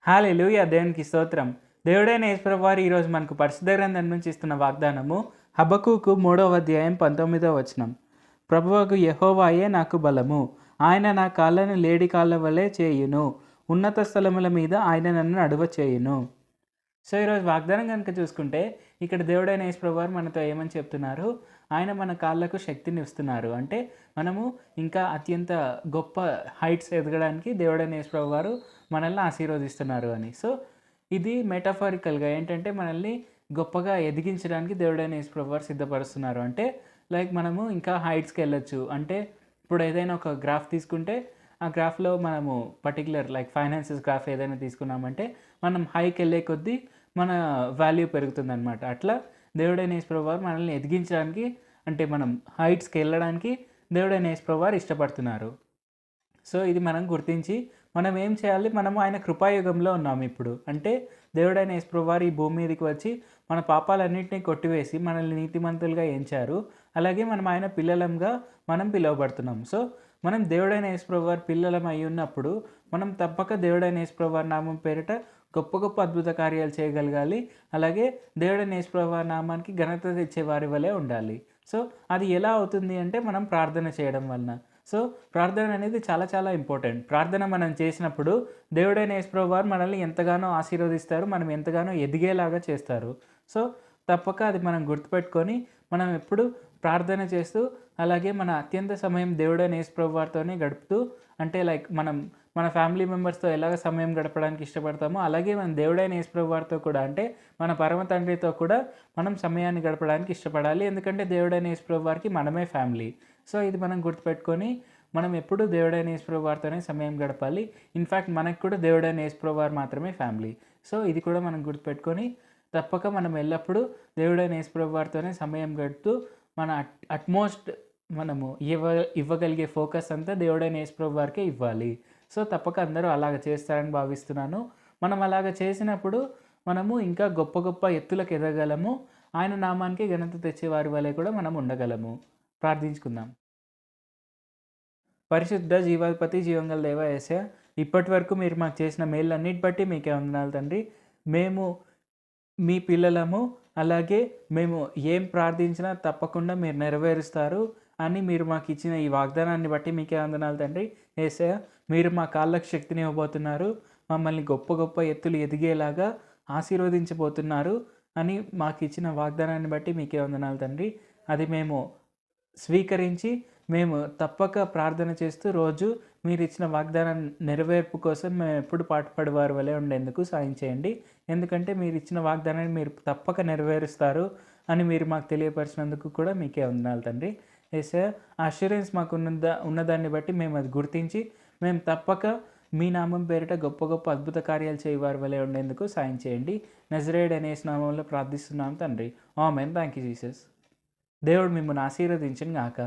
హల్లెలూయా! దేవునికి స్తోత్రం. దేవుడైన యేసుప్రభువారు ఈరోజు మనకు పరిశుద్ధ గ్రంథం నుంచి ఇస్తున్న వాగ్దానము హబక్కూకు 3వ అధ్యాయం 19వ వచనం. ప్రభువగు యెహోవాయే నాకు బలము. ఆయన నా కాళ్ళను లేడి కాళ్ళ వలె చేయును. ఉన్నత స్థలముల మీద ఆయన నన్ను నడువ చేయును. సో, ఈరోజు వాగ్దానం గనుక చూసుకుంటే, ఇక్కడ దేవుడైన యేసుప్రభువారు మనతో ఏమని చెప్తున్నారు? ఆయన మన కాళ్ళకు శక్తిని ఇస్తున్నారు. అంటే మనము ఇంకా అత్యంత గొప్ప హైట్స్ ఎదగడానికి దేవుడైన యేసుప్రభువారు మనల్ని ఆశీర్వదిస్తున్నారు అని. సో, ఇది మెటాఫరికల్‌గా ఏంటంటే మనల్ని గొప్పగా ఎదిగించడానికి దేవుడైన యేసుప్రభువారు సిద్ధపరుస్తున్నారు. అంటే లైక్ మనము ఇంకా హైట్స్‌కెళ్ళొచ్చు. అంటే ఇప్పుడు ఏదైనా ఒక గ్రాఫ్ తీసుకుంటే, ఆ గ్రాఫ్‌లో మనము పర్టిక్యులర్ లైక్ ఫైనాన్సెస్ గ్రాఫ్ ఏదైనా తీసుకున్నామంటే, మనం హైకెళ్ళే కొద్దీ మన వాల్యూ పెరుగుతుందనమాట. అట్లా దేవుడైన యేసుప్రభువారు మనల్ని ఎదిగించడానికి, అంటే మనం హైట్స్‌కెళ్ళడానికి దేవుడైన యేసుప్రభువారు ఇష్టపడుతున్నారు. సో, ఇది మనం గుర్తించి మనం ఏం చేయాలి? మనము ఆయన కృపాయుగంలో ఉన్నాం ఇప్పుడు. అంటే దేవుడైన యేసుప్రభువారు ఈ భూమి మీదకి వచ్చి మన పాపాలన్నిటిని కొట్టివేసి మనల్ని నీతిమంతులుగా ఎంచారు. అలాగే మనం ఆయన పిల్లలంగా మనం పిలువబడుతున్నాం. సో, మనం దేవుడైన యేసుప్రభువారి పిల్లలం అయి ఉన్నప్పుడు మనం తప్పక దేవుడైన యేసుప్రభువారి నామం పేరిట గొప్ప గొప్ప అద్భుత కార్యాలు చేయగలగాలి. అలాగే దేవుడైన యేసుప్రభువారి నామానికి ఘనత తెచ్చే వారి వలె ఉండాలి. సో, అది ఎలా అవుతుంది అంటే మనం ప్రార్థన చేయడం వలన. సో, ప్రార్థన అనేది చాలా చాలా ఇంపార్టెంట్. ప్రార్థన మనం చేసినప్పుడు దేవుడైన యేసుప్రభువారు మనల్ని ఎంతగానో ఆశీర్వదిస్తారు. మనం ఎంతగానో ఎదిగేలాగా చేస్తారు. సో, తప్పక అది మనం గుర్తుపెట్టుకొని మనం ఎప్పుడు ప్రార్థన చేస్తూ, అలాగే మన అత్యంత సమయం దేవుడైన యేసుప్రభువారితోనే గడుపుతూ, అంటే లైక్ మనం మన ఫ్యామిలీ మెంబర్స్‌తో ఎలాగ సమయం గడపడానికి ఇష్టపడతామో, అలాగే మన దేవుడైన యేసుప్రభువారితో కూడా, అంటే మన పరమ తండ్రితో కూడా మనం సమయాన్ని గడపడానికి ఇష్టపడాలి. ఎందుకంటే దేవుడైన యేసుప్రభువారికి మనమే ఫ్యామిలీ. సో, ఇది మనం గుర్తుపెట్టుకొని మనం ఎప్పుడూ దేవుడైన యేసుప్రభువారితోనే సమయం గడపాలి. ఇన్‌ఫాక్ట్ మనకు కూడా దేవుడైన యేసుప్రభువారు మాత్రమే ఫ్యామిలీ. సో, ఇది కూడా మనం గుర్తుపెట్టుకొని తప్పక మనం ఎల్లప్పుడూ దేవుడైన యేసుప్రభువారితోనే సమయం గడుపుతూ మన అట్‌మోస్ట్ మనము ఇవ్వగలిగే ఫోకస్ అంతా దేవుడైన యేసుప్రభువారికే ఇవ్వాలి. సో, తప్పక అందరూ అలాగ చేస్తారని భావిస్తున్నాను. మనం అలాగ చేసినప్పుడు మనము ఇంకా గొప్ప గొప్ప ఎత్తులకు ఎదగగలము. ఆయన నామానికి ఘనత తెచ్చేవారి వలె కూడా మనం ఉండగలము. ప్రార్థించుకుందాం. పరిశుద్ధ జీవాధిపతి జీవంగల దేవా యేసయ్య, ఇప్పటివరకు మీరు మాకు చేసిన మేళ్ళన్నిటి బట్టి మీకే వందనాలు తండ్రి. మేము మీ పిల్లలము. అలాగే మేము ఏం ప్రార్థించినా తప్పకుండా మీరు నెరవేరుస్తారు అని మీరు మాకిచ్చిన ఈ వాగ్దానాన్ని బట్టి మీకే వందనాలు తండ్రి. యేసయ్య, మీరు మా కాళ్ళకు శక్తిని ఇవ్వబోతున్నారు. మమ్మల్ని గొప్ప గొప్ప ఎత్తులు ఎదిగేలాగా ఆశీర్వదించబోతున్నారు అని మాకిచ్చిన వాగ్దానాన్ని బట్టి మీకే వందనాలు తండ్రి. అది మేము స్వీకరించి మేము తప్పక ప్రార్థన చేస్తూ రోజు మీరిచ్చిన వాగ్దానం నెరవేర్పు కోసం మేము ఎప్పుడు పాటుపడేవారి వలె ఉండేందుకు సాయం చేయండి. ఎందుకంటే మీరిచ్చిన వాగ్దానాన్ని మీరు తప్పక నెరవేరుస్తారు అని మీరు మాకు తెలియపరిచినందుకు కూడా మీకే వందనాలు తండ్రి. యేసయ్య, ఆ అష్యూరెన్స్ మాకు ఉన్నదాన్ని బట్టి మేము అది గుర్తించి మేము తప్పక మీ నామం పేరిట గొప్ప గొప్ప అద్భుత కార్యాలు చేయవారి వలె ఉండేందుకు సాయం చేయండి. నజరేయుడైన యేసు నామంలో ప్రార్థిస్తున్నాం తండ్రి. ఆమేన్. Thank you Jesus. దేవుడు మిమ్మల్ని ఆశీర్వదించును గాక.